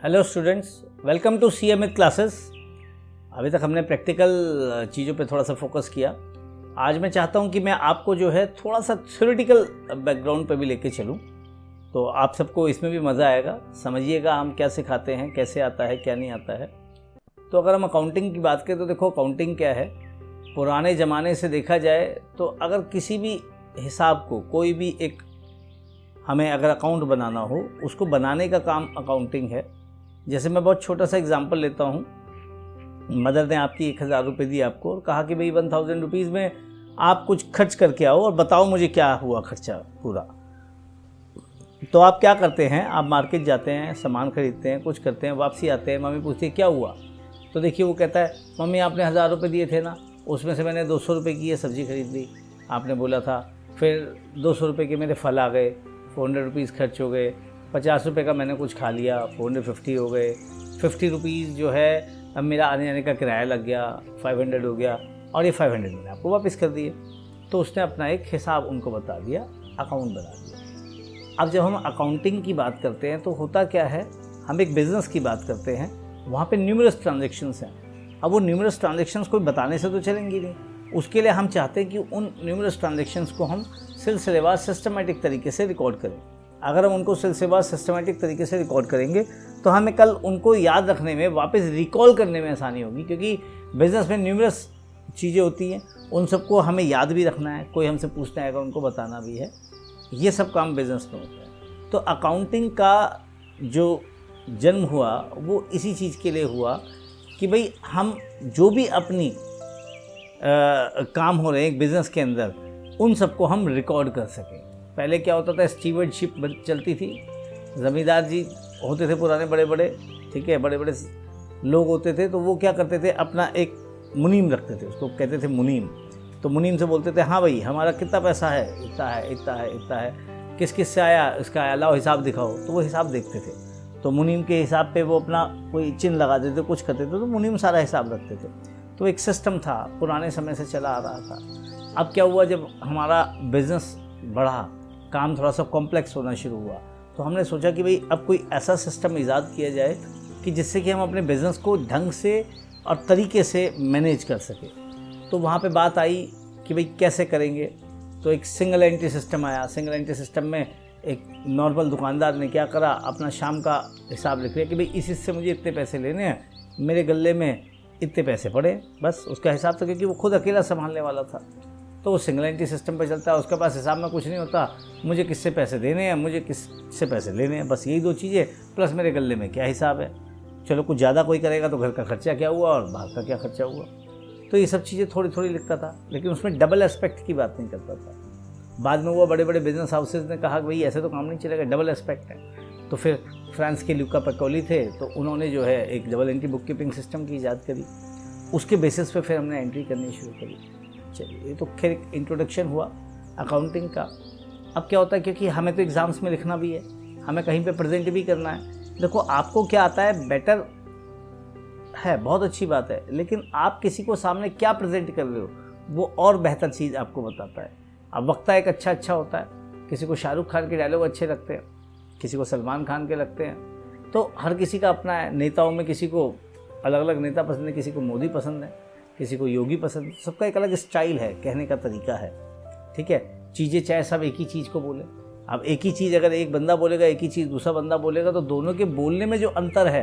Hello students, welcome to CMA classes. अभी तक हमने प्रैक्टिकल चीज़ों पे थोड़ा सा फोकस किया। आज मैं चाहता हूँ कि मैं आपको जो है थोड़ा सा थ्योरेटिकल बैकग्राउंड पे भी लेके चलूँ, तो आप सबको इसमें भी मज़ा आएगा। समझिएगा हम क्या सिखाते हैं, कैसे आता है, क्या नहीं आता है। तो अगर हम अकाउंटिंग की बात करें तो देखो अकाउंटिंग क्या है। पुराने ज़माने से देखा जाए तो अगर किसी भी हिसाब को कोई भी एक हमें अगर अकाउंट बनाना हो, उसको बनाने का काम अकाउंटिंग है। जैसे मैं बहुत छोटा सा एग्जांपल लेता हूँ। मदर ने आपकी 1000 रुपये दी आपको और कहा कि भाई 1000 रुपीज़ में आप कुछ खर्च करके आओ और बताओ मुझे क्या हुआ खर्चा पूरा। तो आप क्या करते हैं, आप मार्केट जाते हैं, सामान खरीदते हैं, कुछ करते हैं, वापसी आते हैं, मम्मी पूछती है क्या हुआ। तो देखिए वो कहता है मम्मी आपने 1000 रुपये दिए थे ना, उसमें से मैंने 200 रुपये की ये सब्ज़ी खरीद ली, आपने बोला था। फिर 200 रुपये के मेरे फल आ गए, 400 रुपीज़ खर्च हो गए। 50 रुपये का मैंने कुछ खा लिया, 450 हो गए। 50 रुपीज़ जो है अब मेरा आने जाने का किराया लग गया, 500 हो गया, और ये 500 मैंने आपको वापस कर दिए। तो उसने अपना एक हिसाब उनको बता दिया, अकाउंट बना दिया। अब जब हम अकाउंटिंग की बात करते हैं तो होता क्या है, हम एक बिज़नेस की बात करते हैं, वहाँ पे न्यूमरस ट्रांजेक्शंस हैं। अब वो न्यूमरस ट्रांजेक्शंस कोई बताने से तो चलेंगी नहीं। उसके लिए हम चाहते हैं कि उन न्यूमरस ट्रांजेक्शंस को हम सिलसिलेवार सिस्टमेटिक तरीके से रिकॉर्ड करें। अगर हम उनको सिलसिलेवार सिस्टमेटिक तरीके से रिकॉर्ड करेंगे तो हमें कल उनको याद रखने में, वापस रिकॉल करने में आसानी होगी, क्योंकि बिज़नेस में न्यूमरस चीज़ें होती हैं, उन सबको हमें याद भी रखना है, कोई हमसे पूछना आएगा उनको बताना भी है। ये सब काम बिज़नेस में होता है। तो अकाउंटिंग का जो जन्म हुआ वो इसी चीज़ के लिए हुआ कि भाई हम जो भी अपनी काम हो रहे हैं एक बिज़नेस के अंदर, उन सबको हम रिकॉर्ड कर सकें। पहले क्या होता था, स्टीवर्डशिप चलती थी। ज़मींदार जी होते थे पुराने बड़े बड़े, ठीक है, बड़े बड़े लोग होते थे। तो वो क्या करते थे, अपना एक मुनीम रखते थे, उसको कहते थे मुनीम। तो मुनीम से बोलते थे हाँ भाई हमारा कितना पैसा है, इतना है, इतना है, इतना है, किस किस से आया, इसका आया, लाओ हिसाब दिखाओ। तो वो हिसाब देखते थे। तो मुनीम के हिसाब पे वो अपना कोई चिन्ह लगा देते, कुछ करते थे, तो मुनीम सारा हिसाब रखते थे। तो एक सिस्टम था, पुराने समय से चला आ रहा था। अब क्या हुआ, जब हमारा बिज़नेस बढ़ा, काम थोड़ा सा कॉम्प्लेक्स होना शुरू हुआ, तो हमने सोचा कि भाई अब कोई ऐसा सिस्टम ईजाद किया जाए कि जिससे कि हम अपने बिज़नेस को ढंग से और तरीके से मैनेज कर सकें। तो वहाँ पे बात आई कि भाई कैसे करेंगे। तो एक सिंगल एंट्री सिस्टम आया। सिंगल एंट्री सिस्टम में एक नॉर्मल दुकानदार ने क्या करा, अपना शाम का हिसाब लिख लिया कि भाई इस हिस्से मुझे इतने पैसे लेने हैं, मेरे गले में इतने पैसे पड़े, बस उसका हिसाब था, क्योंकि वो खुद अकेला संभालने वाला था। तो वो सिंगल एंट्री सिस्टम पर चलता है, उसके पास हिसाब में कुछ नहीं होता, मुझे किससे पैसे देने हैं, मुझे किससे पैसे लेने हैं, बस यही दो चीज़ें, प्लस मेरे गले में क्या हिसाब है। चलो कुछ ज़्यादा कोई करेगा तो घर का खर्चा क्या हुआ और बाहर का क्या खर्चा हुआ। तो ये सब चीज़ें थोड़ी थोड़ी लिखता था, लेकिन उसमें डबल एस्पेक्ट की बात नहीं करता था। बाद में वो बड़े बड़े बिजनेस हाउसेज ने कहा कि भाई ऐसे तो काम नहीं चलेगा, डबल एस्पेक्ट है। तो फिर फ्रांस के ल्यूका पैकोली थे, तो उन्होंने जो है एक double entry book keeping system की ईजाद करी। उसके बेसिस पे फिर हमने एंट्री करनी शुरू करी। चलिए, ये तो खैर एक इंट्रोडक्शन हुआ अकाउंटिंग का। अब क्या होता है, क्योंकि हमें तो एग्ज़ाम्स में लिखना भी है, हमें कहीं पे प्रेजेंट भी करना है। देखो आपको क्या आता है, बेटर है, बहुत अच्छी बात है, लेकिन आप किसी को सामने क्या प्रेजेंट कर रहे हो वो और बेहतर चीज़ आपको बताता है। अब वक्ता एक अच्छा होता है, किसी को शाहरुख खान के डायलॉग अच्छे लगते हैं, किसी को सलमान खान के लगते हैं, तो हर किसी का अपना है। नेताओं में किसी को अलग अलग नेता पसंद है, किसी को मोदी पसंद है, किसी को योगी पसंद है, सबका एक अलग स्टाइल है, कहने का तरीका है, ठीक है। चीज़ें चाहे सब एक ही चीज़ को बोले, अब एक ही चीज़ अगर एक बंदा बोलेगा, एक ही चीज़ दूसरा बंदा बोलेगा, तो दोनों के बोलने में जो अंतर है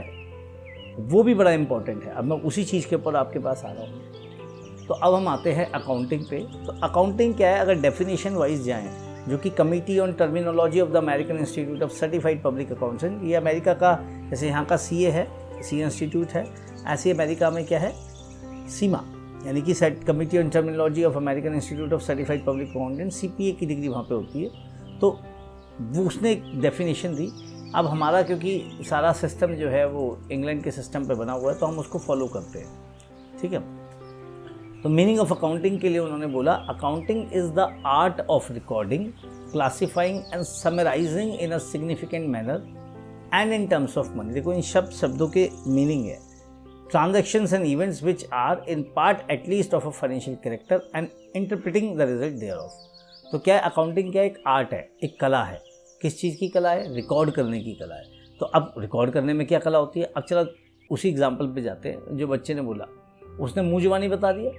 वो भी बड़ा इंपॉर्टेंट है। अब मैं उसी चीज़ के ऊपर आपके पास आ रहा हूँ। तो अब हम आते हैं अकाउंटिंग पे। तो अकाउंटिंग क्या है, अगर डेफिनेशन वाइज जाएँ, जो कि committee on terminology of the American institute of certified public accountant, ये अमेरिका का, जैसे यहाँ का CA है, CA इंस्टीट्यूट है, ऐसे अमेरिका में क्या है, सीमा, यानी कि committee on terminology of American institute of certified public accountant, CPA की डिग्री वहाँ पे होती है। तो वो उसने एक डेफिनेशन दी। अब हमारा क्योंकि सारा सिस्टम जो है वो इंग्लैंड के सिस्टम पे बना हुआ है, तो हम उसको फॉलो करते हैं, ठीक है। तो मीनिंग ऑफ अकाउंटिंग के लिए उन्होंने बोला, accounting is the art of recording, classifying and summarising in a significant manner and in terms of money. देखो इन शब्दों के मीनिंग है, transactions and events which are in part at least of a financial character and interpreting the result thereof। तो क्या है, accounting क्या है, एक आर्ट है, एक कला है। किस चीज़ की कला है, रिकॉर्ड करने की कला है। तो अब रिकॉर्ड करने में क्या कला होती है। अब चला उसी एग्जाम्पल पे जाते हैं, जो बच्चे ने बोला उसने मुँह जुबानी बता दिया।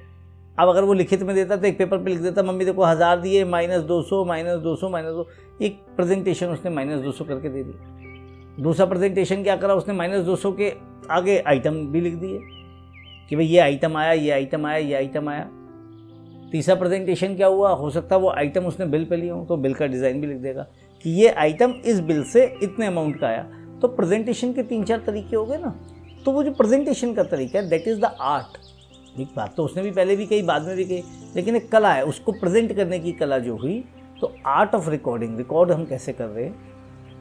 अब अगर वो लिखित में देता तो एक पेपर पे लिख देता, मम्मी देखो 1000 दिए, -200 -200 -200, एक प्रेजेंटेशन उसने -200 करके दे दी। दूसरा प्रेजेंटेशन क्या करा उसने, -200 के आगे आइटम भी लिख दिए कि भाई ये आइटम आया, ये आइटम आया, ये आइटम आया। तीसरा प्रेजेंटेशन क्या हुआ, हो सकता है वो आइटम उसने बिल पे लिया हो तो बिल का डिज़ाइन भी लिख देगा कि ये आइटम इस बिल से इतने अमाउंट का आया। तो प्रेजेंटेशन के 3-4 तरीके हो गए ना। तो वो जो प्रेजेंटेशन का तरीका है दैट इज़ द आर्ट। एक बात तो उसने भी पहले भी कही, बाद में भी कही, लेकिन एक कला है, उसको प्रेजेंट करने की कला जो हुई। तो आर्ट ऑफ रिकॉर्डिंग, रिकॉर्ड हम कैसे कर रहे हैं,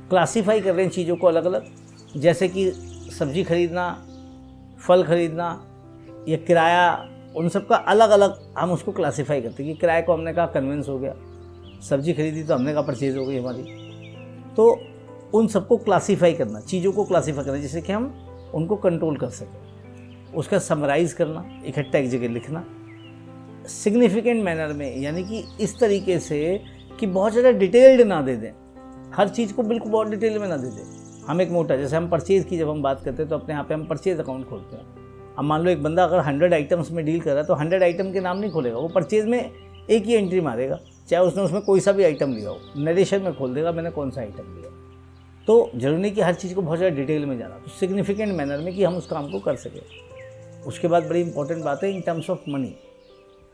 क्लासीफाई कर रहे हैं चीज़ों को अलग अलग। जैसे कि सब्जी खरीदना, फल खरीदना या किराया, उन सब का अलग अलग हम उसको क्लासीफाई करते हैं कि किराए को हमने कहा कन्वेंस हो गया, सब्जी खरीदी तो हमने कहा परचेज हो गई हमारी। तो उन सबको क्लासीफाई करना, चीज़ों को क्लासीफाई करना जिससे कि हम उनको कंट्रोल कर सकें। उसका समराइज़ करना, इकट्ठा एक जगह लिखना सिग्निफिकेंट मैनर में, यानी कि इस तरीके से कि बहुत ज़्यादा डिटेल्ड ना दे दें, हर चीज़ को बिल्कुल बहुत डिटेल में ना दे दें। हम एक मोटा, जैसे हम परचेज़ की जब हम बात करते हैं तो अपने यहाँ पे हम परचेज़ अकाउंट खोलते हैं। अब मान लो एक बंदा अगर 100 आइटम्स में डील कर रहा है तो 100 आइटम के नाम नहीं खोलेगा, वो परचेज़ में एक ही एंट्री मारेगा, चाहे उसने उसमें कोई सा भी आइटम लिया हो, नरेशन में खोल देगा मैंने कौन सा आइटम लिया। तो जरूरी नहीं कि हर चीज़ को बहुत ज़्यादा डिटेल में जाना, तो सिग्निफिकेंट मैनर में कि हम उस काम को कर सकें। उसके बाद बड़ी इंपॉर्टेंट बात है इन टर्म्स ऑफ मनी।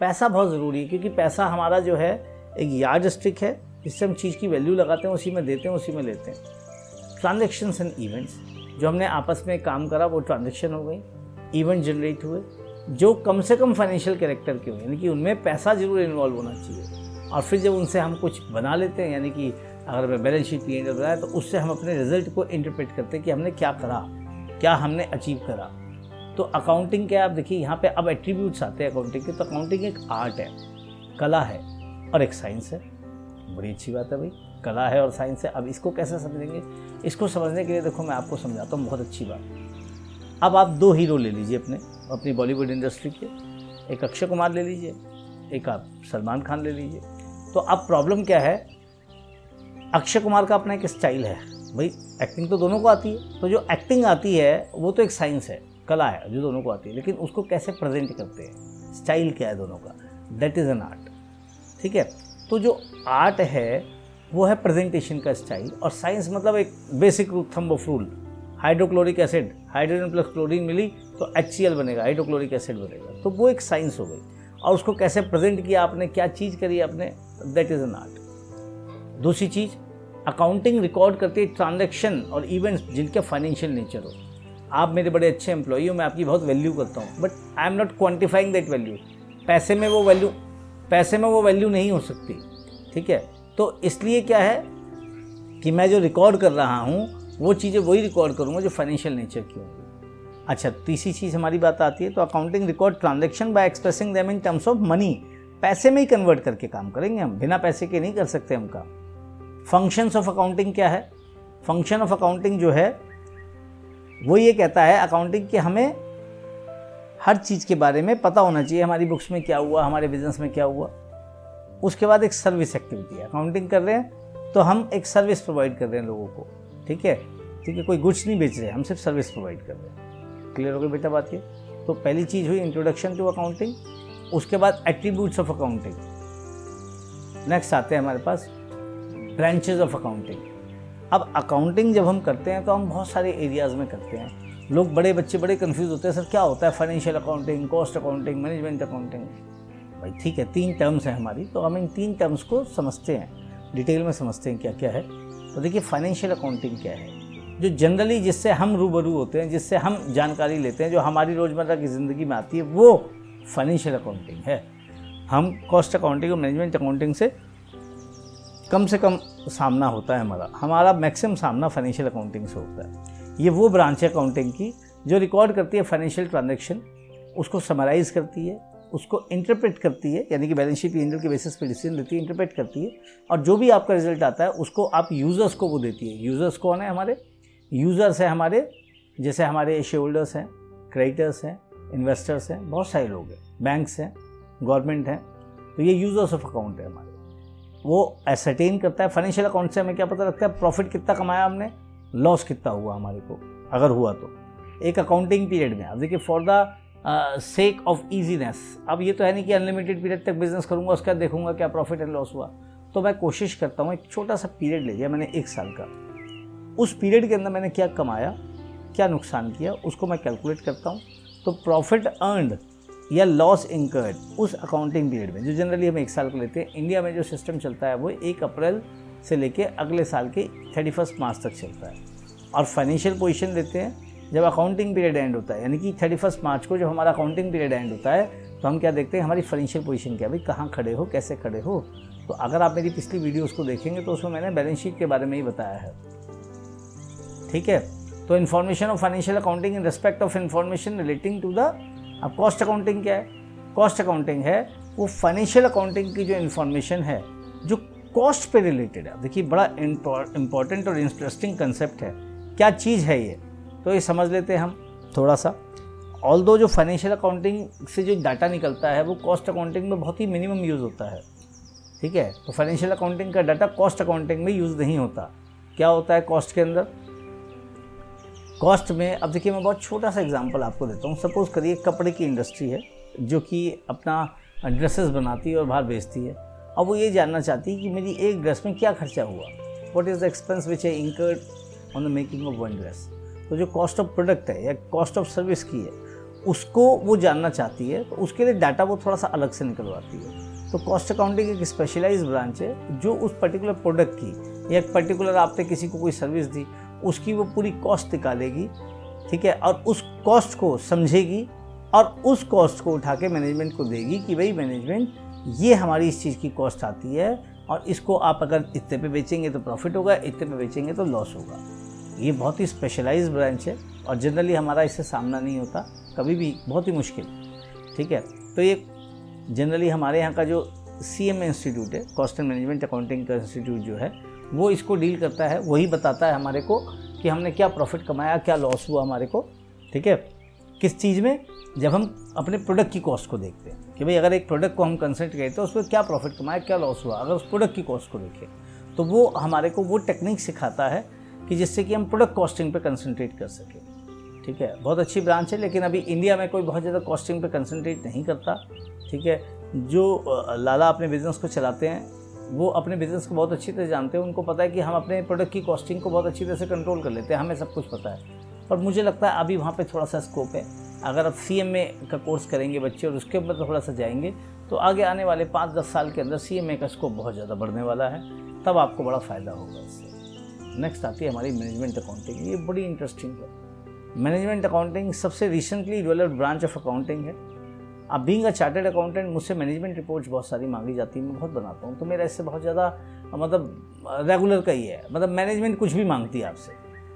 पैसा बहुत ज़रूरी है, क्योंकि पैसा हमारा जो है एक यार्ड स्टिक है, जिससे हम चीज़ की वैल्यू लगाते हैं, उसी में देते हैं, उसी में लेते हैं। ट्रांजेक्शन्स एंड इवेंट्स, जो हमने आपस में काम करा वो ट्रांजेक्शन हो गई, इवेंट जनरेट हुए जो कम से कम फाइनेंशियल कैरेक्टर के हुए, यानी कि उनमें पैसा जरूर इन्वॉल्व होना चाहिए। और फिर जब उनसे हम कुछ बना लेते हैं, यानी कि अगर मैं बैलेंस शीट P&L बनाया तो उससे हम अपने रिजल्ट को इंटरप्रेट करते हैं कि हमने क्या करा, क्या हमने अचीव करा। तो अकाउंटिंग क्या, आप देखिए यहाँ पे अब एट्रीब्यूट्स आते हैं अकाउंटिंग के। तो अकाउंटिंग एक आर्ट है, कला है और एक साइंस है। बड़ी अच्छी बात है भाई, कला है और साइंस है। अब इसको कैसे समझेंगे, इसको समझने के लिए देखो मैं आपको समझाता हूँ, बहुत अच्छी बात। अब आप 2 हीरो ले लीजिए अपनी बॉलीवुड इंडस्ट्री के, एक अक्षय कुमार ले लीजिए, एक आप सलमान खान ले लीजिए। तो अब प्रॉब्लम क्या है, अक्षय कुमार का अपना एक स्टाइल है भाई, एक्टिंग तो दोनों को आती है, तो जो एक्टिंग आती है वो तो एक साइंस है, कला है जो दोनों को आती है, लेकिन उसको कैसे प्रेजेंट करते हैं, स्टाइल क्या है दोनों का, दैट इज़ एन आर्ट। ठीक है, तो जो आर्ट है वो है प्रेजेंटेशन का स्टाइल, और साइंस मतलब एक basic thumb of rule, hydrochloric acid, hydrogen plus chlorine मिली तो HCl बनेगा, हाइड्रोक्लोरिक एसिड बनेगा, तो वो एक साइंस हो गई। और उसको कैसे प्रेजेंट किया आपने, क्या चीज़ करी आपने, दैट इज़ एन आर्ट। दूसरी चीज़, अकाउंटिंग रिकॉर्ड करती है ट्रांजैक्शन और इवेंट्स जिनके फाइनेंशियल नेचर हो। आप मेरे बड़े अच्छे एम्प्लॉई हो, मैं आपकी बहुत वैल्यू करता हूँ, but I am not quantifying that value. पैसे में वो वैल्यू नहीं हो सकती। ठीक है, तो इसलिए क्या है कि मैं जो रिकॉर्ड कर रहा हूँ वो चीज़ें वही रिकॉर्ड करूँगा जो फाइनेंशियल नेचर की होंगी। अच्छा, तीसरी चीज़ हमारी बात आती है, तो accounting record transaction bye expressing them in terms of money. पैसे में ही कन्वर्ट करके काम करेंगे हम, बिना पैसे के नहीं कर सकते हम काम। फंक्शंस ऑफ अकाउंटिंग क्या है, फंक्शन ऑफ अकाउंटिंग जो है वो ये कहता है अकाउंटिंग कि हमें हर चीज़ के बारे में पता होना चाहिए, हमारी बुक्स में क्या हुआ, हमारे बिजनेस में क्या हुआ। उसके बाद एक सर्विस एक्टिविटी है, अकाउंटिंग कर रहे हैं तो हम एक सर्विस प्रोवाइड कर रहे हैं लोगों को। ठीक है, कोई गुड्स नहीं बेच रहे हैं, हम सिर्फ सर्विस प्रोवाइड कर रहे हैं। क्लियर हो गई बेटा बात ये? तो पहली चीज़ हुई इंट्रोडक्शन टू अकाउंटिंग, उसके बाद एट्रीब्यूट्स ऑफ अकाउंटिंग। नेक्स्ट आते हैं हमारे पास ब्रांचेज ऑफ अकाउंटिंग। अब अकाउंटिंग जब हम करते हैं तो हम बहुत सारे एरियाज़ में करते हैं। लोग बच्चे बड़े कंफ्यूज होते हैं, सर क्या होता है financial accounting, cost accounting, management accounting. भाई ठीक है, 3 टर्म्स हैं हमारी, तो हम इन 3 टर्म्स को समझते हैं, डिटेल में समझते हैं क्या क्या है। तो देखिए फाइनेंशियल अकाउंटिंग क्या है, जो जनरली जिससे हम रूबरू होते हैं, जिससे हम जानकारी लेते हैं, जो हमारी रोज़मर्रा की ज़िंदगी में आती है, वो फाइनेंशियल अकाउंटिंग है। हम कॉस्ट अकाउंटिंग और मैनेजमेंट अकाउंटिंग से कम सामना होता है हमारा मैक्सिमम सामना फाइनेंशियल अकाउंटिंग से होता है। ये वो ब्रांच है अकाउंटिंग की जो रिकॉर्ड करती है फाइनेंशियल ट्रांजैक्शन, उसको समराइज़ करती है, उसको इंटरप्रेट करती है, यानी कि बैलेंस शीट P&L के बेसिस पे डिसीजन लेती है, इंटरप्रेट करती है, और जो भी आपका रिजल्ट आता है उसको आप यूज़र्स को वो देती है। यूज़र्स कौन है हमारे? यूज़र्स हैं हमारे, जैसे हमारे शेयर होल्डर्स हैं, क्रेडिटर्स हैं, इन्वेस्टर्स हैं, बहुत सारे लोग हैं, बैंक्स हैं, गवर्नमेंट हैं। तो ये यूज़र्स ऑफ अकाउंट है हमारे। वो एसरटेन करता है फाइनेंशियल अकाउंट से हमें क्या पता लगता है, प्रॉफिट कितना कमाया हमने, लॉस कितना हुआ हमारे को, अगर हुआ तो एक अकाउंटिंग पीरियड में। अब देखिए for the sake of easiness, अब ये तो है नहीं कि अनलिमिटेड पीरियड तक बिजनेस करूंगा उसके बाद देखूंगा क्या प्रॉफिट एंड लॉस हुआ। तो मैं कोशिश करता हूँ एक छोटा सा पीरियड ले लिया मैंने 1 साल का, उस पीरियड के अंदर मैंने क्या कमाया क्या नुकसान किया उसको मैं कैलकुलेट करता हूँ। तो प्रॉफिट अर्नड या लॉस इंकर्ड उस अकाउंटिंग पीरियड में, जो जनरली हम 1 साल का लेते हैं, इंडिया में जो सिस्टम चलता है वो 1 अप्रैल से लेके अगले साल के 31 मार्च तक चलता है। और फाइनेंशियल पोजीशन लेते हैं जब अकाउंटिंग पीरियड एंड होता है, यानी कि 31 मार्च को जब हमारा अकाउंटिंग पीरियड एंड होता है तो हम क्या देखते हैं, हमारी फाइनेंशियल पोजीशन क्या, भाई कहाँ खड़े हो, कैसे खड़े हो। तो अगर आप मेरी पिछली वीडियोस को देखेंगे तो उसमें मैंने बैलेंस शीट के बारे में ही बताया है, ठीक है। तो information of financial accounting in respect of information relating to the, अब कॉस्ट अकाउंटिंग क्या है, कॉस्ट अकाउंटिंग है वो फाइनेंशियल अकाउंटिंग की जो इन्फॉर्मेशन है जो कॉस्ट पे रिलेटेड है। देखिए बड़ा इंपॉर्टेंट और इंटरेस्टिंग कंसेप्ट है, क्या चीज़ है ये, तो ये समझ लेते हैं हम थोड़ा सा। ऑल्दो जो फाइनेंशियल अकाउंटिंग से जो डाटा निकलता है वो कॉस्ट अकाउंटिंग में बहुत ही मिनिमम यूज़ होता है, ठीक है। तो फाइनेंशियल अकाउंटिंग का डाटा कॉस्ट अकाउंटिंग में यूज़ नहीं होता। क्या होता है कॉस्ट के अंदर, कॉस्ट में, अब देखिए मैं बहुत छोटा सा एग्जांपल आपको देता हूँ। सपोज़ करिए कपड़े की इंडस्ट्री है जो कि अपना ड्रेसेस बनाती है और बाहर बेचती है। अब वो ये जानना चाहती है कि मेरी एक ड्रेस में क्या खर्चा हुआ, what is the expense which I incurred on the making of one dress. तो जो कॉस्ट ऑफ प्रोडक्ट है या कॉस्ट ऑफ सर्विस की है उसको वो जानना चाहती है, तो उसके लिए डाटा वो थोड़ा सा अलग से निकलवाती है। तो कॉस्ट अकाउंटिंग एक स्पेशलाइज्ड ब्रांच है जो उस पर्टिकुलर प्रोडक्ट की या पर्टिकुलर आपने किसी को कोई सर्विस दी उसकी वो पूरी कॉस्ट निकालेगी, ठीक है, और उस कॉस्ट को समझेगी और उस कॉस्ट को उठा के मैनेजमेंट को देगी कि भाई मैनेजमेंट ये हमारी इस चीज़ की कॉस्ट आती है और इसको आप अगर इतने पे बेचेंगे तो प्रॉफिट होगा, इतने पे बेचेंगे तो लॉस होगा। ये बहुत ही स्पेशलाइज्ड ब्रांच है और जनरली हमारा इससे सामना नहीं होता कभी भी, बहुत ही मुश्किल, ठीक है। तो ये जनरली हमारे यहाँ का जो CMA इंस्टीट्यूट है, कॉस्ट एंड मैनेजमेंट अकाउंटिंग का इंस्टीट्यूट जो है वो इसको डील करता है, वही बताता है हमारे को कि हमने क्या प्रॉफिट कमाया क्या लॉस हुआ हमारे को, ठीक है। किस चीज़ में, जब हम अपने प्रोडक्ट की कॉस्ट को देखते हैं कि भाई अगर एक प्रोडक्ट को हम कंसिडर करें तो उसमें क्या प्रॉफिट कमाया क्या लॉस हुआ, अगर उस प्रोडक्ट की कॉस्ट को देखें तो वो हमारे को वो टेक्निक सिखाता है कि जिससे कि हम प्रोडक्ट कॉस्टिंग पे कंसंट्रेट कर सकें, ठीक है। बहुत अच्छी ब्रांच है, लेकिन अभी इंडिया में कोई बहुत ज़्यादा कॉस्टिंग पे कंसंट्रेट नहीं करता, ठीक है। जो लाला अपने बिज़नेस को चलाते हैं वो अपने बिज़नेस को बहुत अच्छी तरह जानते हैं, उनको पता है कि हम अपने प्रोडक्ट की कॉस्टिंग को बहुत अच्छी तरह से कंट्रोल कर लेते हैं, हमें सब कुछ पता है। पर मुझे लगता है अभी वहाँ पे थोड़ा सा स्कोप है। अगर आप CMA का कोर्स करेंगे बच्चे और उसके ऊपर थोड़ा सा जाएंगे तो आगे आने वाले 5-10 साल के अंदर CMA का स्कोप बहुत ज़्यादा बढ़ने वाला है, तब आपको बड़ा फ़ायदा होगा इससे। नेक्स्ट आती है हमारी मैनेजमेंट अकाउंटिंग, ये बड़ी इंटरेस्टिंग है। मैनेजमेंट अकाउंटिंग सबसे recently developed branch of accounting है। अब बीइंग अ चार्टर्ड अकाउंटेंट मुझसे मैनेजमेंट रिपोर्ट्स बहुत सारी मांगी जाती है, मैं बहुत बनाता हूँ, तो मेरा इससे बहुत ज़्यादा मतलब रेगुलर का ही है। मतलब मैनेजमेंट कुछ भी मांगती है आपसे,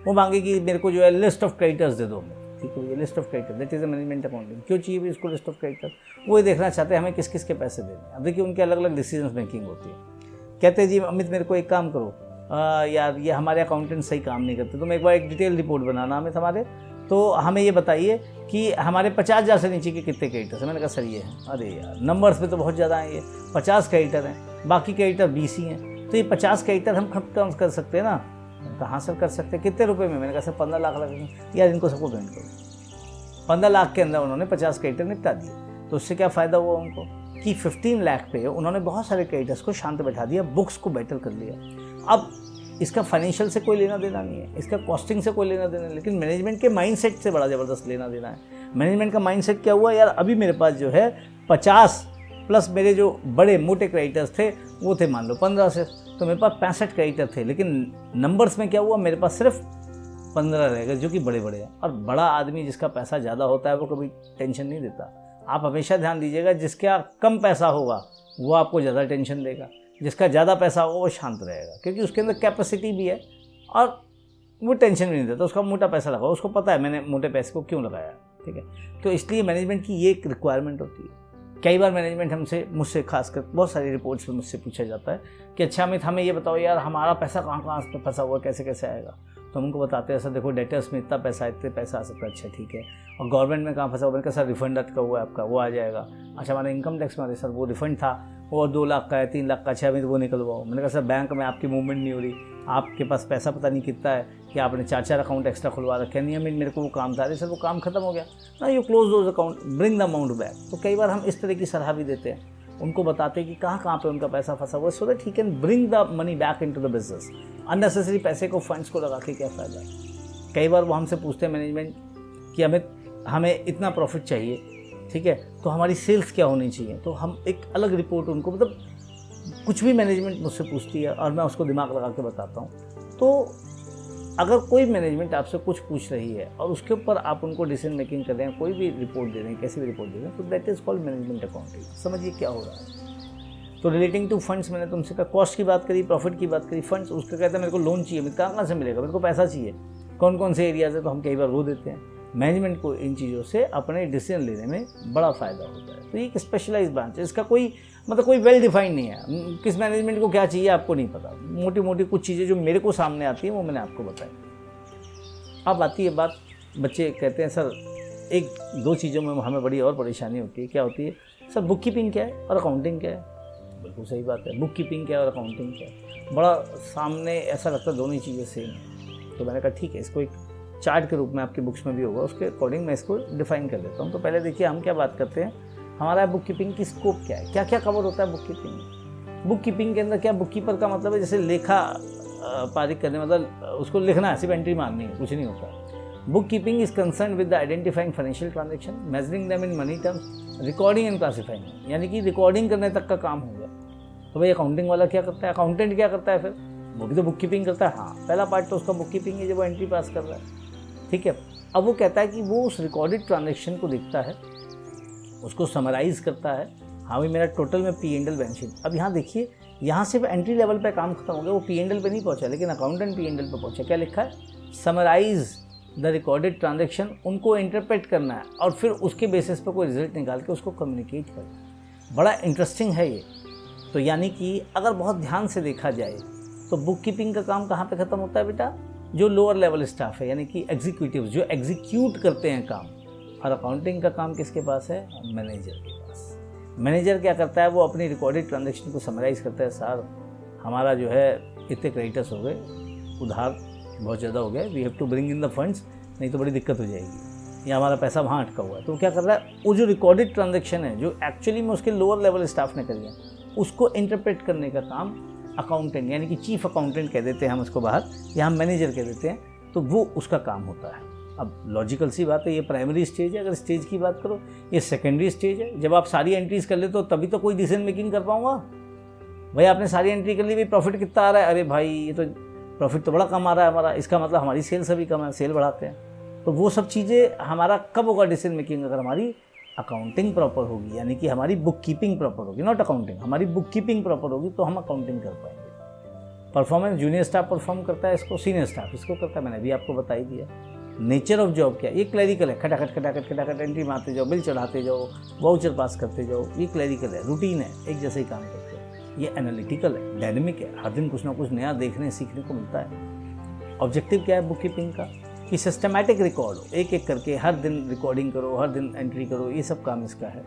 वो मांगेगी मेरे को जो है लिस्ट ऑफ क्रेडिटर्स दे दो, ठीक है, ये list of creditor, that is a management accounting. क्यों चाहिए इसको लिस्ट ऑफ क्रेडिटर, वो ये देखना चाहते हैं हमें किस किस के पैसे देने हैं। अब देखिए उनके अलग अलग डिसीजन मेकिंग होती है। कहते हैं जी अमित मेरे को एक काम करो, यार ये हमारे अकाउंटेंट सही काम नहीं करते, तुम एक बार एक डिटेल रिपोर्ट बनाना हमें हमारे, तो हमें ये बताइए कि हमारे 50,000 से नीचे के कितने क्रेडिटर्स हैं। मैंने कहा सर ये हैं। अरे यार नंबर्स में तो बहुत ज़्यादा हैं, ये 50 क्रेडिटर हैं, बाकी क्रेडिटर 20 ही हैं, तो ये 50 क्रेडिटर हम खत्म कर सकते हैं ना। कहाँ सर कर सकते हैं, कितने रुपए में। मैंने कहा सर 15 लाख लगेंगे। यार इनको सबको पेमेंट करो। 15 लाख के अंदर उन्होंने 50 क्रेडिटर निपटा दिए। तो उससे क्या फ़ायदा हुआ उनको कि 15 लाख पे उन्होंने बहुत सारे क्रेडिटर्स को शांत बैठा दिया, बुक्स को बेटर कर लिया। अब इसका फाइनेंशियल से कोई लेना देना नहीं है, इसका कॉस्टिंग से कोई लेना देना है, लेकिन मैनेजमेंट के माइंडसेट से बड़ा ज़बरदस्त लेना देना है। मैनेजमेंट का माइंडसेट क्या हुआ, यार अभी मेरे पास जो है 50 प्लस मेरे जो बड़े मोटे क्रेडिटर्स थे वो थे मान लो 15 से, तो मेरे पास 65 क्रेडिटर थे, लेकिन नंबर्स में क्या हुआ मेरे पास सिर्फ 15 रह गए जो कि बड़े बड़े हैं। और बड़ा आदमी जिसका पैसा ज़्यादा होता है वो कभी टेंशन नहीं देता। आप हमेशा ध्यान दीजिएगा, जिसका कम पैसा होगा वो आपको ज़्यादा टेंशन देगा, जिसका ज़्यादा पैसा होगा वो शांत रहेगा, क्योंकि उसके अंदर कैपेसिटी भी है और वो टेंशन भी नहीं देता। उसका मोटा पैसा लगा, उसको पता है मैंने मोटे पैसे को क्यों लगाया, ठीक है। तो इसलिए मैनेजमेंट की ये एक रिक्वायरमेंट होती है। कई बार मैनेजमेंट मुझसे खासकर बहुत सारी रिपोर्ट्स में मुझसे पूछा जाता है कि अच्छा अमित हमें ये बताओ यार हमारा पैसा कहाँ कहाँ पे फंसा हुआ, कैसे कैसे आएगा। तो हम उनको बताते हैं सर देखो डेटर्स में इतना पैसा आ सकता है, अच्छा ठीक है। और गवर्नमेंट में कहाँ फंसा हुआ, मैंने कहा सर रिफंड अटका हुआ है आपका, वो आ जाएगा। अच्छा हमारे इनकम टैक्स में सर वो रिफंड था, वो 2 लाख का है, 3 लाख का, अच्छा अमित वो निकलवाओ। मैंने कहा सर बैंक में आपकी मूवमेंट नहीं हो रही, आपके पास पैसा पता नहीं कितना है कि आपने 4 अकाउंट एक्स्ट्रा खुलवा रखे हैं, नियमित मेरे को वो काम था, अरे सर वो काम खत्म हो गया ना, you close those account, bring the amount back. तो कई बार हम इस तरह की सलाह भी देते हैं, उनको बताते हैं कि कहाँ पे उनका पैसा फंसा हुआ है, so that he can bring the money back into the business. Unnecessary पैसे को, फंड्स को लगा के क्या फ़ायदा। कई बार वो हमसे पूछते हैं मैनेजमेंट कि हमें इतना प्रॉफिट चाहिए, ठीक है, तो हमारी सेल्स क्या होनी चाहिए। तो हम एक अलग रिपोर्ट उनको, मतलब कुछ भी मैनेजमेंट मुझसे पूछती है और मैं उसको दिमाग लगा के बताता हूँ। तो अगर कोई मैनेजमेंट आपसे कुछ पूछ रही है और उसके ऊपर आप उनको डिसीजन मेकिंग कर रहे हैं, कोई भी रिपोर्ट दे रहे हैं, कैसी भी रिपोर्ट दे रहे हैं, तो that is called management accounting. समझिए क्या हो रहा है। तो रिलेटिंग टू फंड्स, मैंने तुमसे कहा, कॉस्ट की बात करी, प्रॉफिट की बात करी, फंड्स, उसका कहता है मेरे को लोन चाहिए, मेरे कहाँ से मिलेगा, मेरे को पैसा चाहिए, कौन कौन से एरियाज है, तो हम कई बार वो देते हैं। मैनेजमेंट को इन चीज़ों से अपने डिसीजन लेने में बड़ा फ़ायदा होता है। तो ये एक स्पेशलाइज ब्रांच है, इसका कोई कोई वेल डिफाइंड नहीं है। किस मैनेजमेंट को क्या चाहिए आपको नहीं पता। मोटी मोटी कुछ चीज़ें जो मेरे को सामने आती हैं वो मैंने आपको बताई। अब आती है बात, बच्चे कहते हैं सर 1-2 चीज़ों में हमें बड़ी और परेशानी होती है। क्या होती है सर? बुक कीपिंग क्या है और अकाउंटिंग क्या है। बिल्कुल सही बात है, बुक कीपिंग क्या है और अकाउंटिंग क्या है। बड़ा सामने ऐसा लगता है दोनों ही चीज़ें सेम है। तो मैंने कहा ठीक है, इसको एक चार्ट के रूप में आपकी बुक्स में भी होगा, उसके अकॉर्डिंग मैं इसको डिफाइन कर देता हूँ। तो पहले देखिए हम क्या बात करते हैं, हमारा बुक कीपिंग की स्कोप क्या है, क्या क्या कवर होता है बुक कीपिंग में। बुक कीपिंग के अंदर क्या, बुक कीपर का मतलब है जैसे लेखा पारिक करने, मतलब उसको लिखना है, सिर्फ एंट्री मारनी है, कुछ नहीं होता। Book keeping is concern with the identifying financial transaction, measuring them in money terms, recording and classifying, यानी कि रिकॉर्डिंग करने तक का काम हो गया। तो भाई अकाउंटिंग वाला क्या करता है, अकाउंटेंट क्या करता है, फिर वो भी तो बुक कीपिंग करता है। हाँ, पहला पार्ट तो उसका बुक कीपिंग है जब वो एंट्री पास कर रहा है, ठीक है। अब वो कहता है कि वो उस रिकॉर्डेड ट्रांजेक्शन को देखता है, उसको समराइज करता है। हाँ भाई मेरा टोटल में P&L बैलेंस शीट। अब यहाँ देखिए, यहाँ सिर्फ एंट्री लेवल पे काम खत्म हो गया, वो P&L पे नहीं पहुँचा, लेकिन अकाउंटेंट P&L पे पहुँचा। क्या लिखा है? Summarise the recorded transaction. उनको इंटरप्रेट करना है और फिर उसके बेसिस पर कोई रिजल्ट निकाल के उसको कम्युनिकेट करना। बड़ा इंटरेस्टिंग है ये। तो यानी कि अगर बहुत ध्यान से देखा जाए तो बुक कीपिंग का काम कहाँ पे ख़त्म होता है बेटा? जो लोअर लेवल स्टाफ है, यानी कि एग्जीक्यूटिव जो एग्जीक्यूट करते हैं काम। और अकाउंटिंग का काम किसके पास है? मैनेजर के पास। मैनेजर क्या करता है? वो अपनी रिकॉर्डेड ट्रांजेक्शन को समराइज करता है। सर हमारा जो है इतने क्रेडिटर्स हो गए, उधार बहुत ज़्यादा हो गया, we have to bring in the funds, नहीं तो बड़ी दिक्कत हो जाएगी, या हमारा पैसा वहाँ अटका हुआ है। तो क्या कर रहा है? वो जो रिकॉर्डेड ट्रांजेक्शन है, जो एक्चुअली में उसके लोअर लेवल स्टाफ ने करी है, उसको इंटरप्रेट करने का काम अकाउंटेंट, यानी कि चीफ अकाउंटेंट कह देते हैं हम उसको बाहर, या हम मैनेजर कह देते हैं, तो वो उसका काम होता है। अब लॉजिकल सी बात है, ये प्राइमरी स्टेज है। अगर स्टेज की बात करो, ये सेकेंडरी स्टेज है। जब आप सारी एंट्रीज कर लेते हो तभी तो कोई डिसीजन मेकिंग कर पाऊंगा। भाई आपने सारी एंट्री कर ली, भाई प्रॉफिट कितना आ रहा है, अरे भाई ये तो प्रॉफिट तो बड़ा कम आ रहा है हमारा, इसका मतलब हमारी सेल्स अभी कम है, सेल बढ़ाते हैं। तो वो सब चीज़ें हमारा कब होगा डिसीजन मेकिंग? अगर हमारी अकाउंटिंग प्रॉपर होगी, यानी कि हमारी बुक कीपिंग प्रॉपर होगी, नॉट अकाउंटिंग, हमारी बुक कीपिंग प्रॉपर होगी, तो हम अकाउंटिंग कर पाएंगे। परफॉर्मेंस जूनियर स्टाफ परफॉर्म करता है, इसको सीनियर स्टाफ इसको करता है, मैंने भी आपको बता ही दिया। नेचर ऑफ जॉब क्या है? ये क्लैरिकल है, खटाखट एंट्री मारते जाओ, बिल चढ़ाते जाओ, वाउचर पास करते जाओ, ये क्लैरिकल है, रूटीन है, एक जैसे ही काम करते हैं। ये एनालिटिकल है, डायनेमिक है, हर दिन कुछ ना कुछ नया देखने सीखने को मिलता है। ऑब्जेक्टिव क्या है बुक कीपिंग का? कि सिस्टमैटिक रिकॉर्ड हो, एक एक करके हर दिन रिकॉर्डिंग करो, हर दिन एंट्री करो, ये सब काम इसका है।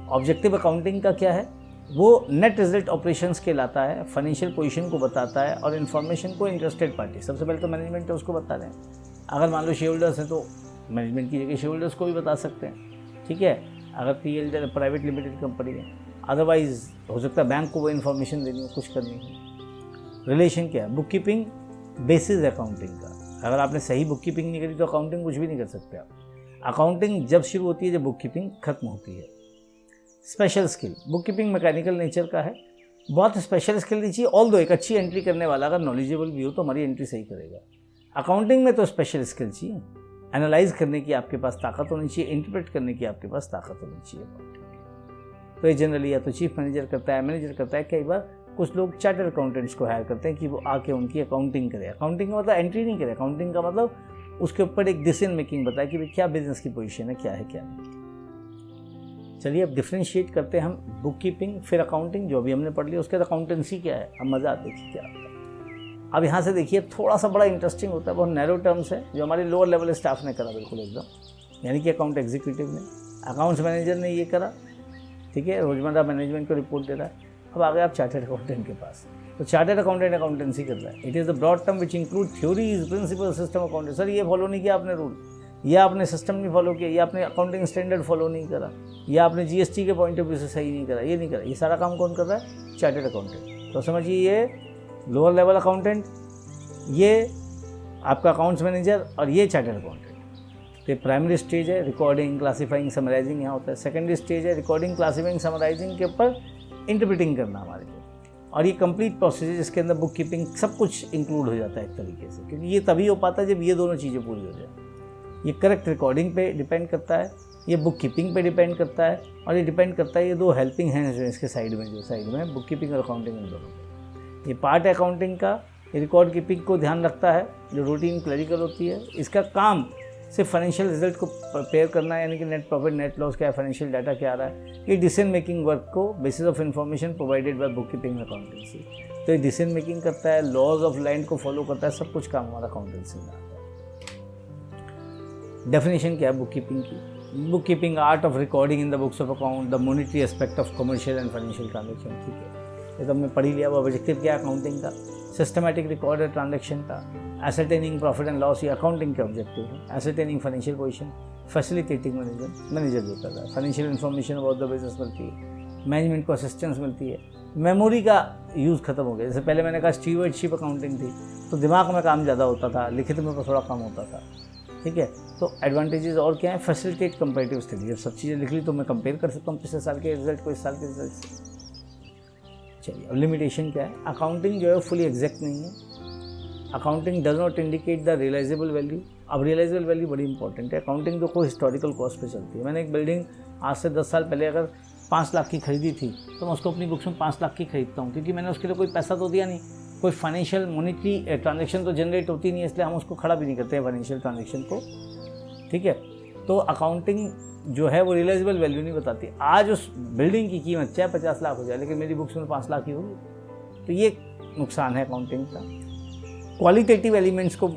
ऑब्जेक्टिव अकाउंटिंग का क्या है? वो नेट रिजल्ट ऑपरेशंस के लाता है, फाइनेंशियल पोजीशन को बताता है और इन्फॉर्मेशन को इंटरेस्टेड पार्टी, सबसे पहले तो मैनेजमेंट है उसको बता रहे हैं। अगर मान लो शेयर होल्डर्स हैं तो मैनेजमेंट की जगह शेयर होल्डर्स को भी बता सकते हैं, ठीक है, अगर PL प्राइवेट लिमिटेड कंपनी है। अदरवाइज हो सकता है बैंक को वो इन्फॉर्मेशन देनी हो, कुछ करनी हो। रिलेशन क्या है? बुक कीपिंग बेसिस अकाउंटिंग का। अगर आपने सही बुक कीपिंग नहीं करी तो अकाउंटिंग कुछ भी नहीं कर सकते आप। अकाउंटिंग जब शुरू होती है जब बुक कीपिंग खत्म होती है। Special skill, book keeping mechanical nature का है, बहुत स्पेशल स्किल नहीं चाहिए। ऑल दो एक अच्छी एंट्री करने वाला अगर नॉलेजेबल भी हो तो हमारी एंट्री सही करेगा। अकाउंटिंग में तो स्पेशल स्किल चाहिए, एनालाइज करने की आपके पास ताकत होनी चाहिए, इंटरप्रेट करने की आपके पास ताकत होनी चाहिए। तो ये जनरली या तो चीफ मैनेजर करता है, मैनेजर करता है, कई बार कुछ लोग चार्टर्ड अकाउंटेंट्स को हायर करते हैं कि वो आके उनकी अकाउंटिंग करे। अकाउंटिंग का मतलब एंट्री नहीं करे, अकाउंटिंग का मतलब उसके ऊपर एक डिसीजन मेकिंग बताए कि भाई क्या बिजनेस की पोजीशन है, क्या है क्या नहीं। चलिए अब डिफ्रेंशिएट करते हैं हम बुक कीपिंग फिर अकाउंटिंग, जो अभी हमने पढ़ लिया उसके बाद अकाउंटेंसी क्या है। अब मज़ा देखिए क्या होता है। अब यहाँ से देखिए थोड़ा सा बड़ा इंटरेस्टिंग होता है, बहुत नैरो टर्म्स है जो हमारे लोअर लेवल स्टाफ ने करा बिल्कुल एकदम, यानी कि अकाउंट एग्जीक्यूटिव ने, अकाउंट्स मैनेजर ने ये करा, ठीक है, रोजमर्रा मैनेजमेंट को रिपोर्ट दे रहा है। अब आ गए आप चार्टर्ड अकाउंटेंट के पास। तो चार्टर्ड अकाउंटेंट अकाउंटेंसी कर रहा है। It is the broad term which include theories, principle, system accountant. Sir ये फॉलो नहीं किया आपने रूल, या आपने सिस्टम नहीं फॉलो किया, या आपने अकाउंटिंग स्टैंडर्ड फॉलो नहीं करा, या आपने जीएसटी के पॉइंट ऑफ व्यू से सही नहीं करा, ये नहीं करा। ये सारा काम कौन कर रहा है? Chartered accountant. तो समझिए ये लोअर लेवल अकाउंटेंट, ये आपका अकाउंट्स मैनेजर, और ये चार्टर्ड अकाउंटेंट। तो प्राइमरी स्टेज है रिकॉर्डिंग, क्लासीफाइंग, समराइजिंग यहाँ होता है। सेकेंडरी स्टेज है रिकॉर्डिंग, क्लासीफाइंग, समराइजिंग के ऊपर इंटरप्रिटिंग करना हमारे को। और ये कंप्लीट प्रोसेस है जिसके अंदर बुक कीपिंग सब कुछ इंक्लूड हो जाता है एक तरीके से, क्योंकि ये तभी हो पाता है जब ये दोनों चीज़ें पूरी हो जाए। ये करेक्ट रिकॉर्डिंग पे डिपेंड करता है, ये बुक कीपिंग पे डिपेंड करता है, और ये डिपेंड करता है ये दो हेल्पिंग हैंड्स जो इसके साइड में बुक कीपिंग और अकाउंटिंग इन दोनों पे। ये पार्ट है अकाउंटिंग का, ये रिकॉर्ड कीपिंग को ध्यान रखता है जो रूटीन क्लरिकल होती है। इसका काम सिर्फ फाइनेंशियल रिजल्ट को प्रिपेयर करना है, यानी कि नेट प्रॉफिट, नेट लॉस क्या है, फाइनेंशियल डाटा क्या आ रहा है। ये डिसीजन मेकिंग वर्क को basis of information provided by book keeping accountancy, तो ये डिसीजन मेकिंग करता है, लॉज ऑफ लैंड को फॉलो करता है, सब कुछ काम हमारा अकाउंटेंसी में आता है। डेफिनेशन क्या है बुक कीपिंग की? Book keeping art of recording in the books of account the monetary aspect of commercial and financial transaction. ठीक है, ये तो हमने पढ़ ही लिया। वो ऑब्जेक्टिव क्या है अकाउंटिंग का? सिस्टमैटिक रिकॉर्ड है ट्रांजेक्शन का, एसेटेनिंग प्रॉफिट एंड लॉस, ये अकाउंटिंग के ऑब्जेक्टिव है। एसेटेनिंग फाइनेंशियल पोजीशन, फैसिलिटेटिंग मैनेजर जो कर रहा है, financial information about the business मिलती है, मैनेजमेंट को असिस्टेंस मिलती है। मेमोरी का यूज़ खत्म हो गया। जैसे पहले मैंने कहा स्टीवर्डशिप अकाउंटिंग थी, तो दिमाग में काम ज़्यादा होता था, लिखित में थोड़ा कम होता था। ठीक है, तो एडवांटेजेस और क्या है? Facilitate comparative study. जब सब चीज़ें लिख ली तो मैं कंपेयर कर सकता हूँ पिछले साल के रिजल्ट को इस साल के रिजल्ट से। चलिए, अब लिमिटेशन क्या है? अकाउंटिंग जो है फुली एग्जैक्ट नहीं है। Accounting does not indicate the realisable value. अब रियलाइजेबल वैल्यू बड़ी इंपॉर्टेंट है। अकाउंटिंग तो कोई हिस्टोरिकल कॉस्ट पे चलती है। मैंने एक बिल्डिंग आज से 10 साल पहले अगर 5 लाख की खरीदी थी तो मैं उसको अपनी बुक्स में 5 लाख की खरीदता हूँ, क्योंकि मैंने उसके लिए कोई पैसा तो दिया नहीं, कोई फाइनेंशियल मॉनिटरी ट्रांजेक्शन तो जनरेट होती नहीं है, इसलिए हम उसको खड़ा भी नहीं करते हैं फाइनेंशियल ट्रांजेक्शन को। ठीक है, तो अकाउंटिंग जो है वो रियलाइजेबल वैल्यू नहीं बताती। आज उस बिल्डिंग की कीमत चाहे 50 लाख हो जाए, लेकिन मेरी बुक्स में 5 लाख ही होगी, तो ये नुकसान है अकाउंटिंग का। क्वालिटेटिव एलिमेंट्स को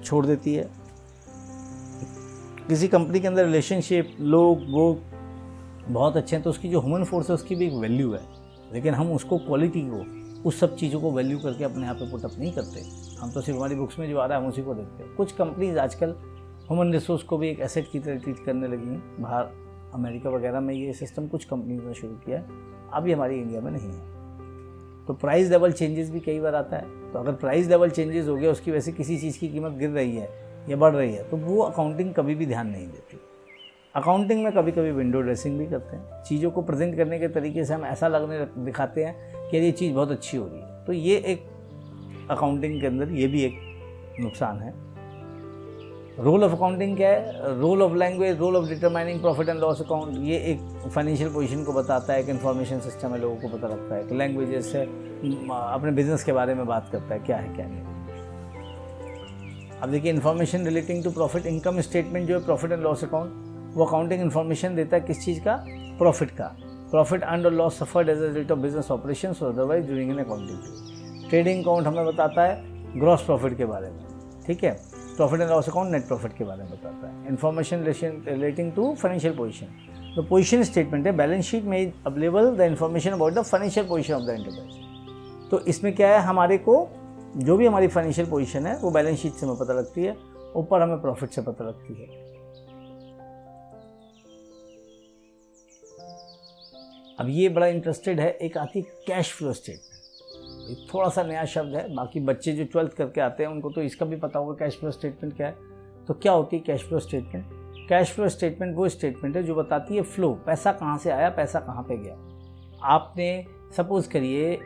छोड़ देती है। किसी कंपनी के अंदर रिलेशनशिप, लोग वो बहुत अच्छे हैं, तो उसकी जो ह्यूमन फोर्स है उसकी भी एक वैल्यू है, लेकिन हम उसको क्वालिटी को, उस सब चीज़ों को वैल्यू करके अपने यहाँ पे पुटअप नहीं करते। हम तो सिर्फ हमारी बुक्स में जो आ रहा है हम उसी को देखते हैं। कुछ कंपनीज आजकल ह्यूमन रिसोर्स को भी एक एसेट की तरह ट्रीट करने लगी हैं। बाहर अमेरिका वगैरह में ये सिस्टम कुछ कंपनीज ने शुरू किया है, अभी हमारी इंडिया में नहीं है। तो प्राइस लेवल चेंजेस भी कई बार आता है, तो अगर प्राइस लेवल चेंजेस हो गया, उसकी वजह से किसी चीज़ की कीमत गिर रही है या बढ़ रही है, तो वो अकाउंटिंग कभी भी ध्यान नहीं देती। अकाउंटिंग में कभी कभी विंडो ड्रेसिंग भी करते हैं। चीज़ों को प्रेजेंट करने के तरीके से हम ऐसा दिखाते हैं कि ये चीज़ बहुत अच्छी हो रही है, तो ये एक अकाउंटिंग के अंदर ये भी एक नुकसान है। रोल ऑफ अकाउंटिंग क्या है? Role of language, role of determining profit and loss account, ये एक फाइनेंशियल पोजीशन को बताता है, एक इन्फॉर्मेशन सिस्टम है, लोगों को पता लगता है कि लैंग्वेजेस से अपने बिजनेस के बारे में बात करता है, क्या है क्या नहीं। अब देखिए, information relating to profit, income statement जो है प्रॉफिट एंड लॉस अकाउंट, वो अकाउंटिंग इन्फॉर्मेशन देता है किस चीज़ का? प्रॉफिट का। प्रॉफिट एंड और loss suffered as a result of business operations और otherwise during an accounting. Trading account हमें बताता है ग्रॉस प्रॉफिट के बारे में। ठीक है, profit and loss account net profit के बारे में बताता है। Information relating to financial position, the position statement है बैलेंस शीट में available the information about the financial position of the enterprise. तो इसमें क्या है, हमारे को जो भी हमारी फाइनेंशियल पोजीशन है वो बैलेंस शीट से हमें पता लगती है, ऊपर हमें प्रॉफिट से पता लगती है। अब ये बड़ा इंटरेस्टेड है, एक आती है कैश फ्लो स्टेटमेंट। ये थोड़ा सा नया शब्द है, बाकी बच्चे जो 12th करके आते हैं उनको तो इसका भी पता होगा कैश फ्लो स्टेटमेंट क्या है। तो क्या होती है cash flow statement? Cash flow statement वो स्टेटमेंट है जो बताती है फ्लो, पैसा कहाँ से आया, पैसा कहाँ पे गया। आपने सपोज करिए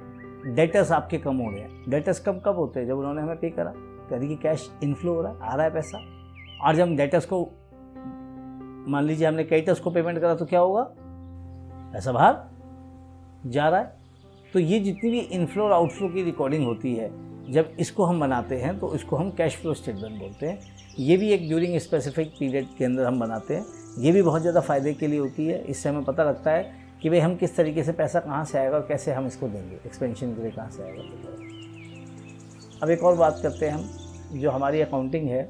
डेटर्स आपके कम हो रहे हैं। डेटर्स कब होते हैं? जब उन्होंने हमें पे करा, यानी कि कैश इनफ्लो हो रहा है, आ रहा है पैसा। और जब हम डेटर्स को, मान लीजिए हमने क्रेडिटर्स को पेमेंट करा, तो क्या होगा? पैसा बाहर जा रहा है। तो ये जितनी भी इनफ्लो और आउटफ्लो की रिकॉर्डिंग होती है, जब इसको हम बनाते हैं तो इसको हम कैश फ्लो स्टेटमेंट बोलते हैं। ये भी एक ड्यूरिंग स्पेसिफिक पीरियड के अंदर हम बनाते हैं। ये भी बहुत ज़्यादा फ़ायदे के लिए होती है। इससे हमें पता लगता है कि भाई हम किस तरीके से पैसा कहाँ से आएगा और कैसे हम इसको देंगे, एक्सपेंशन के लिए कहाँ से आएगा। अब एक और बात करते हैं हम, जो हमारी अकाउंटिंग है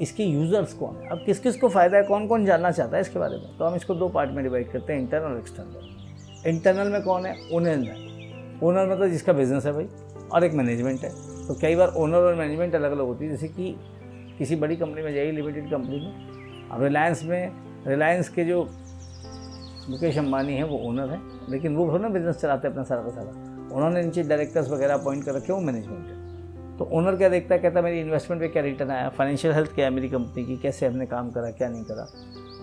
इसके यूज़र्स कौन है। अब किस किस को फ़ायदा है, कौन कौन जानना चाहता है इसके बारे में। तो हम इसको 2 पार्ट में डिवाइड करते हैं, इंटरनल और एक्सटर्नल। इंटरनल में कौन है? ओनर है। ओनर मतलब जिसका बिजनेस है भाई, और एक मैनेजमेंट है। तो कई बार ओनर और मैनेजमेंट अलग अलग होती है। जैसे कि किसी बड़ी कंपनी में जाइए, लिमिटेड कंपनी में, अब रिलायंस के जो मुकेश अंबानी है वो ओनर है, लेकिन वो थोड़ा ना बिजनेस चलाते हैं अपना सारा का सारा। उन्होंने नीचे डायरेक्टर्स वगैरह अपॉइंट कर रखे, वो मैनेजमेंट है। तो ओनर क्या देखता है? कहता है मेरी इन्वेस्टमेंट पे क्या रिटर्न आया, फाइनेंशियल हेल्थ क्या है मेरी कंपनी की, कैसे हमने काम करा, क्या नहीं करा।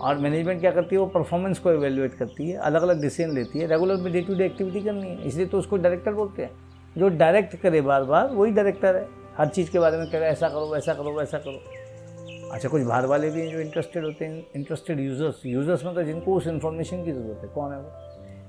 और मैनेजमेंट क्या करती है? वो परफॉर्मेंस को इवेल्युएट करती है, अलग अलग डिसीजन लेती है, रेगुलर में डे टू डे एक्टिविटी करनी है, इसलिए तो उसको डायरेक्टर बोलते हैं। जो डायरेक्ट करे बार बार वही डायरेक्टर है। हर चीज़ के बारे में कह रहा है ऐसा करो, वैसा करो, वैसा करो। अच्छा, कुछ बाहर वाले भी हैं जो इंटरेस्टेड होते हैं। इंटरेस्टेड यूजर्स मतलब जिनको उस इन्फॉर्मेशन की जरूरत है। कौन है वो?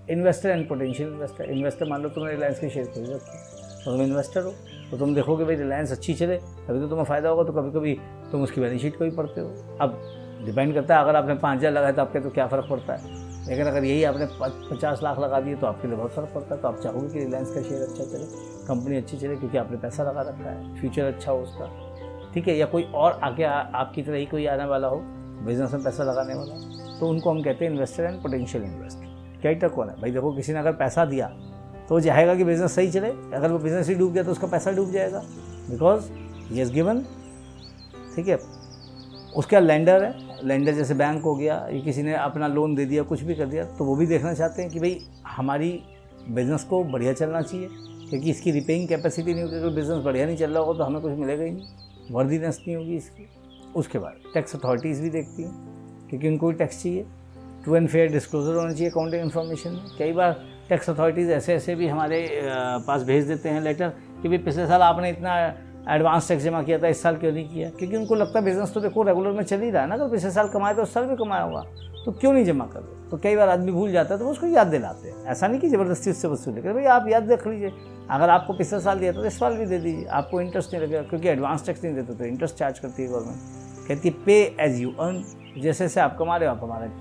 Investor and potential investor. Investor, मान लो तुमने रिलायंस के शेयर खरीद रखे, तो तुम इन्वेस्टर हो, तो तुम देखोगे भाई रिलायंस अच्छी चले तभी तो तुम्हें फ़ायदा होगा। तो कभी कभी तुम उसकी बैलेंस शीट को भी पढ़ते हो। अब डिपेंड करता है, अगर आपने 5,000 लगाया तो आपके तो क्या फ़र्क पड़ता है, लेकिन अगर यही आपने 50 लाख लगा दिए तो आपके लिए बहुत फ़र्क पड़ता है। तो आप चाहोगे कि रिलायंस का शेयर अच्छा चले, कंपनी अच्छी चले, क्योंकि आपने पैसा लगा रखा है, फ्यूचर अच्छा हो उसका, ठीक है। या कोई और आगे आपकी तरह ही कोई आने वाला हो, बिजनेस में पैसा लगाने वाला, तो उनको हम कहते हैं investor and potential investor. Character कौन है भाई? देखो, किसी ने अगर पैसा दिया तो वो चाहेगा कि बिज़नेस सही चले। अगर वो बिज़नेस ही डूब गया तो उसका पैसा डूब जाएगा, बिकॉज ही हैज़ गिवन, ठीक है। उसका लेंडर है, लेंडर जैसे बैंक हो गया, या किसी ने अपना लोन दे दिया, कुछ भी कर दिया, तो वो भी देखना चाहते हैं कि भाई हमारी बिज़नेस को बढ़िया चलना चाहिए, क्योंकि इसकी रिपेइंग कैपेसिटी नहीं होगी। अगर बिज़नेस बढ़िया नहीं चल रहा होगा तो हमें कुछ मिलेगा ही नहीं, वर्दीनेस नहीं होगी इसकी। उसके बाद टैक्स अथॉरिटीज़ भी देखती हैं, क्योंकि उनको भी टैक्स चाहिए। ट्रू एंड फेयर डिस्क्लोजर होना चाहिए अकाउंटिंग इन्फॉर्मेशन में। कई बार टैक्स अथॉरिटीज़ ऐसे भी हमारे पास भेज देते हैं लेटर कि भाई पिछले साल आपने इतना एडवांस टैक्स जमा किया था, इस साल क्यों नहीं किया? क्योंकि उनको लगता है बिजनेस तो देखो रेगुलर में चल ही रहा है ना, अगर पिछले साल कमाया तो उस साल भी कमाया होगा, तो क्यों नहीं जमा कर रहे? तो कई बार आदमी भूल जाता है, तो उसको याद दिलाते हैं। ऐसा नहीं कि ज़बरदस्ती उससे वसूल लेकर, भाई आप याद रख लीजिए, अगर आपको पिछले साल दिया तो इस साल भी दे दीजिए, आपको इंटरेस्ट नहीं लगेगा, क्योंकि एडवांस टैक्स नहीं देते तो इंटरेस्ट चार्ज करती है गवर्नमेंट। कहती है पे एज यू अर्न, जैसे जैसे आप कमा रहे हो आप हमारा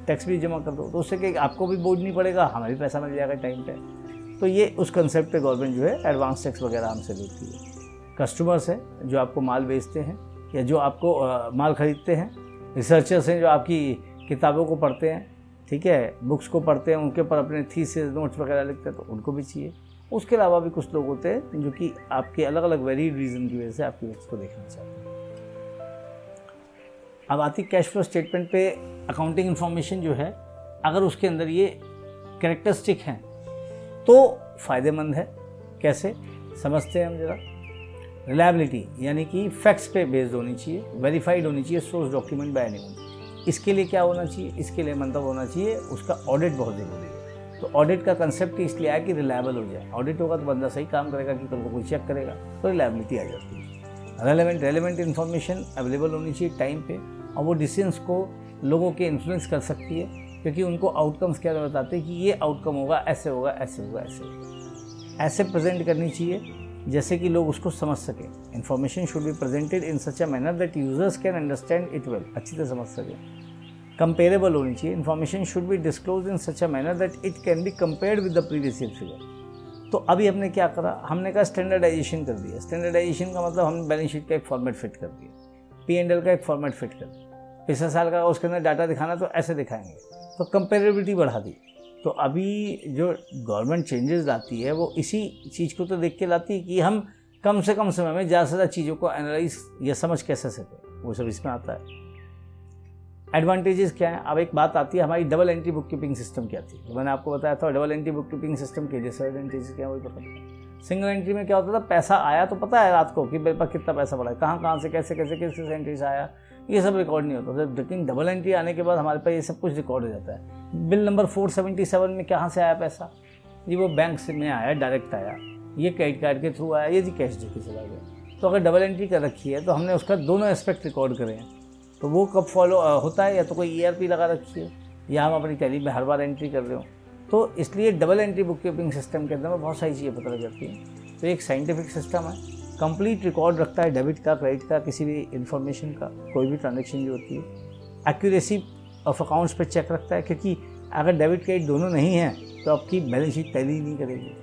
टैक्स भी जमा कर दो, तो उससे कि आपको भी बोझ नहीं पड़ेगा, हमें भी पैसा मिल जाएगा टाइम पे। तो ये उस कंसेप्ट पे गवर्नमेंट जो है एडवांस टैक्स वगैरह हमसे लेती है। कस्टमर्स हैं जो आपको माल बेचते हैं या जो आपको माल खरीदते हैं। रिसर्चर्स हैं जो आपकी किताबों को पढ़ते हैं, ठीक है, बुक्स को पढ़ते हैं, उनके ऊपर अपने थीसिस नोट्स वगैरह लिखते हैं, तो उनको भी चाहिए। उसके अलावा भी कुछ लोग होते हैं जो कि आपके अलग अलग वेरिड रीज़न की वजह से आपकी बुक्स को देखना चाहते हैं। अब आती कैश फ्लो स्टेटमेंट पे अकाउंटिंग इन्फॉर्मेशन जो है, अगर उसके अंदर ये कैरेक्टरिस्टिक हैं तो फ़ायदेमंद है। कैसे समझते हैं हम जरा। रिलायबिलिटी यानी कि फैक्ट्स पे बेस्ड होनी चाहिए, वेरीफाइड होनी चाहिए, सोर्स डॉक्यूमेंट बाय एनीवन। इसके लिए क्या होना चाहिए? इसके लिए मतलब होना चाहिए उसका ऑडिट बहुत ज़रूरी है। तो ऑडिट का कंसेप्ट इसलिए आया कि रिलायबल हो जाए। ऑडिट होगा तो बंदा सही काम करेगा कि कल को कोई चेक करेगा, तो रिलायबिलिटी आ जाती है। रेलेवेंट इन्फॉर्मेशन अवेलेबल होनी चाहिए टाइम पे, और वो डिसीजंस को लोगों के इन्फ्लुएंस कर सकती है, क्योंकि उनको आउटकम्स क्या बताते हैं कि ये आउटकम होगा, ऐसे होगा, ऐसे होगा, ऐसे होगा। ऐसे प्रेजेंट करनी चाहिए जैसे कि लोग उसको समझ सकें। Information should be presented in such a manner that users can understand it well, अच्छी तरह समझ सकें। कंपेरेबल होनी चाहिए। Information should be disclose in such a manner that it can be compared with the previous year figure. तो अभी हमने क्या करा? हमने कहा स्टैंडर्डाइजेशन कर दिया। स्टैंडर्डाइजेशन का मतलब हमने बैलेंस शीट का एक फॉर्मेट फिट कर दिया, P&L का एक फॉर्मेट फिट कर दिया। पिछले साल का उसके अंदर डाटा दिखाना तो ऐसे दिखाएंगे, तो कंपेरेबिलिटी बढ़ा दी। तो अभी जो गवर्नमेंट चेंजेस लाती है वो इसी चीज़ को तो देख के लाती है कि हम कम से कम समय में ज़्यादा से ज़्यादा चीज़ों को एनालाइज या समझ कैसे सकें, वो सब इसमें आता है। एडवांटेजेस क्या है? अब एक बात आती है हमारी double entry book keeping system क्या थी, तो मैंने आपको बताया था double entry book keeping system के डिसएडवांटेजेस क्या है वही पता था। सिंगल एंट्री में क्या होता था? पैसा आया तो पता है रात को कि मेरे पास कितना पैसा पड़ा है, कहाँ से कैसे किस एंट्री से आया, ये सब रिकॉर्ड नहीं होता था। लेकिन डबल एंट्री आने के बाद हमारे पास ये सब कुछ रिकॉर्ड हो जाता है। बिल नंबर 477 में कहाँ से आया पैसा? जी वो बैंक से में आया, डायरेक्ट आया, ये क्रेडिट कार्ड के थ्रू आया, ये जी कैश दे के चला गया। तो अगर डबल एंट्री कर रखी है तो हमने उसका दोनों एस्पेक्ट रिकॉर्ड करे हैं, तो वो कब फॉलो होता है? या तो कोई ERP लगा रखी है या हम अपनी टैली में हर बार एंट्री कर रहे हो। तो इसलिए double entry book keeping system के अंदर में बहुत सारी चीज़ें पता लग जाती हैं। तो एक साइंटिफिक सिस्टम है, कंप्लीट रिकॉर्ड रखता है डेबिट का, क्रेडिट का, किसी भी इन्फॉर्मेशन का, कोई भी ट्रांजेक्शन जो होती है। एक्यूरेसी ऑफ अकाउंट्स पे चेक रखता है, क्योंकि अगर डेबिट क्रेडिट दोनों नहीं हैं तो आपकी बैलेंस शीट टैली नहीं करेगी,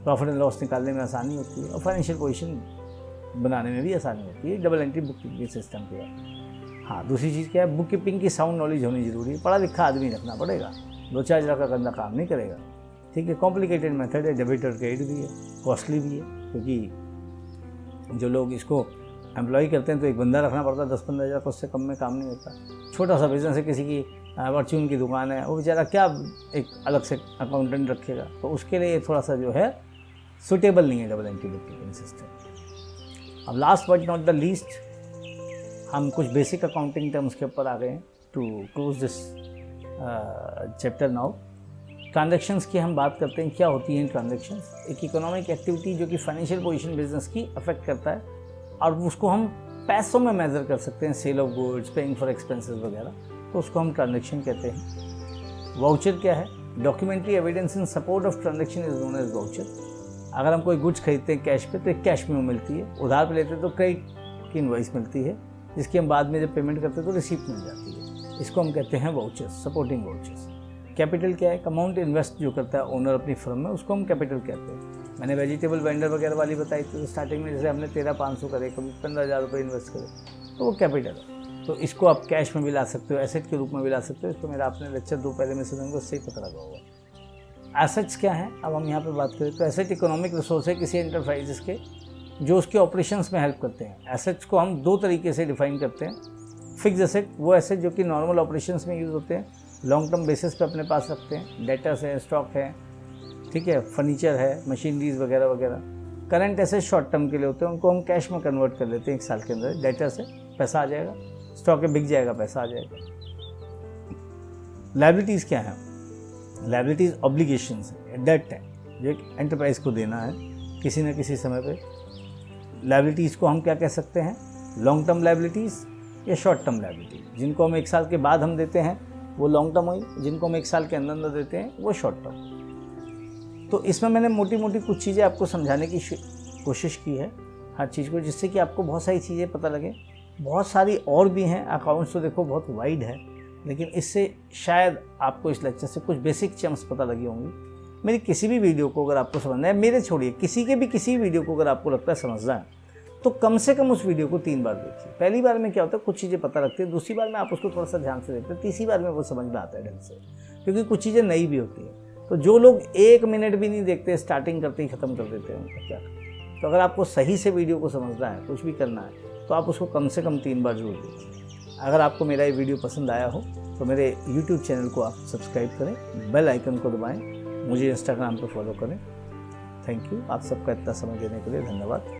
प्रॉफिट एंड लॉस निकालने में आसानी होती है और फाइनेंशियल पोजीशन बनाने में भी आसानी होती है double entry book keeping system के बाद। हाँ, दूसरी चीज़ क्या है? बुक कीपिंग की साउंड नॉलेज होनी जरूरी है। पढ़ा लिखा आदमी रखना पड़ेगा, 2-4 हज़ार का गंदा काम नहीं करेगा। ठीक है, कॉम्प्लिकेटेड मेथड है, डेबिट और क्रेडिट भी है, कॉस्टली भी है, क्योंकि जो लोग इसको एम्प्लॉय करते हैं तो एक बंदा रखना पड़ता है, 10-15 हज़ार, उससे कम में काम नहीं होता। छोटा सा बिजनेस है, किसी की परचून की दुकान है, वो बेचारा क्या एक अलग से अकाउंटेंट रखेगा, तो उसके लिए थोड़ा सा जो है सुटेबल नहीं है डबल एंट्री बुककीपिंग सिस्टम। अब last but not the least, हम कुछ बेसिक अकाउंटिंग टर्म्स के ऊपर आ गए हैं to close this chapter now. Transactions की हम बात करते हैं, क्या होती हैं ट्रांजैक्शंस? एक इकोनॉमिक एक्टिविटी जो कि फाइनेंशियल पोजीशन बिजनेस की अफेक्ट करता है, और उसको हम पैसों में मेज़र कर सकते हैं, sale of goods, paying for expenses वगैरह, तो उसको हम ट्रांजैक्शन कहते हैं। वाउचर क्या है? Documentary evidence in support of transaction is known as voucher. अगर हम कोई गुड्स खरीदते हैं कैश पे तो एक कैश में मिलती है, उधार पे लेते हैं तो क्रेडिट की इनवॉइस मिलती है, जिसकी हम बाद में जब पेमेंट करते हैं तो रिसीप्ट मिल जाती है। इसको हम कहते हैं वाउचर्स, सपोर्टिंग वाउचर्स। कैपिटल क्या है? अमाउंट इन्वेस्ट जो करता है ओनर अपनी फर्म में, उसको हम कैपिटल कहते हैं। मैंने वेजिटेबल वेंडर वगैरह वाली बताई थी, तो स्टार्टिंग में जैसे हमने 13,500 करे, कभी 15,000 रुपये इन्वेस्ट करे, तो वो कैपिटल है। तो इसको आप कैश में भी ला सकते हो, एसेट के रूप में भी ला सकते हो। इसको मेरा आपने लेक्चर 2 पहले में सुनेंगे, उससे ही पता लगा होगा। एसेट्स क्या हैं? अब हम यहाँ पे बात करें तो एसेट इकोनॉमिक रिसोर्स है किसी एंटरप्राइजेस के, जो उसके ऑपरेशंस में हेल्प करते हैं। एसेट्स को हम 2 तरीके से डिफाइन करते हैं। फिक्स एसेट, वो एसेट जो कि नॉर्मल ऑपरेशंस में यूज़ होते हैं, लॉन्ग टर्म बेसिस पे अपने पास रखते हैं, डेटर्स है, स्टॉक है, ठीक है, फर्नीचर है, मशीनरीज वगैरह वगैरह। करंट एसेट शॉर्ट टर्म के लिए होते हैं, उनको हम कैश में कन्वर्ट कर लेते हैं 1 साल के अंदर। डेटर्स है, पैसा आ जाएगा, स्टॉक है, बिक जाएगा, पैसा आ जाएगा। लायबिलिटीज़ क्या है? लायबिलिटीज़ ऑब्लिगेशंस है, डेट है, जो एक एंटरप्राइज को देना है किसी न किसी समय पे। लायबिलिटीज़ को हम क्या कह सकते हैं? लॉन्ग टर्म लायबिलिटीज़ या शॉर्ट टर्म लायबिलिटीज़। जिनको हम 1 साल के बाद हम देते हैं वो लॉन्ग टर्म हुई, जिनको हम 1 साल के अंदर देते हैं वो शॉर्ट टर्म। तो इसमें मैंने मोटी मोटी कुछ चीज़ें आपको समझाने की कोशिश की है, हर चीज़ को, जिससे कि आपको बहुत सारी चीज़ें पता लगे। बहुत सारी और भी हैं, अकाउंट्स तो देखो बहुत वाइड है, लेकिन इससे शायद आपको इस लेक्चर से कुछ बेसिक टर्म्स पता लगी होंगी। मेरी किसी भी वीडियो को अगर आपको समझना है, मेरे छोड़िए किसी भी वीडियो को अगर आपको लगता है समझना है, तो कम से कम उस वीडियो को 3 बार देखिए। पहली बार में क्या होता है, कुछ चीज़ें पता लगती है, दूसरी बार में आप उसको थोड़ा सा ध्यान से देखते हैं, तीसरी बार में वो समझ में आता है ढंग से, क्योंकि कुछ चीज़ें नई भी होती हैं। तो जो लोग 1 मिनट भी नहीं देखते, स्टार्टिंग करते ही ख़त्म कर देते हैं, उनका क्या? तो अगर आपको सही से वीडियो को समझना है, कुछ भी करना है, तो आप उसको कम से कम 3 बार जरूर देखिए। अगर आपको मेरा ये वीडियो पसंद आया हो तो मेरे यूट्यूब चैनल को आप सब्सक्राइब करें, बेल आइकन को दबाएं, मुझे इंस्टाग्राम पर फॉलो करें। थैंक यू, आप सबका इतना समय देने के लिए धन्यवाद।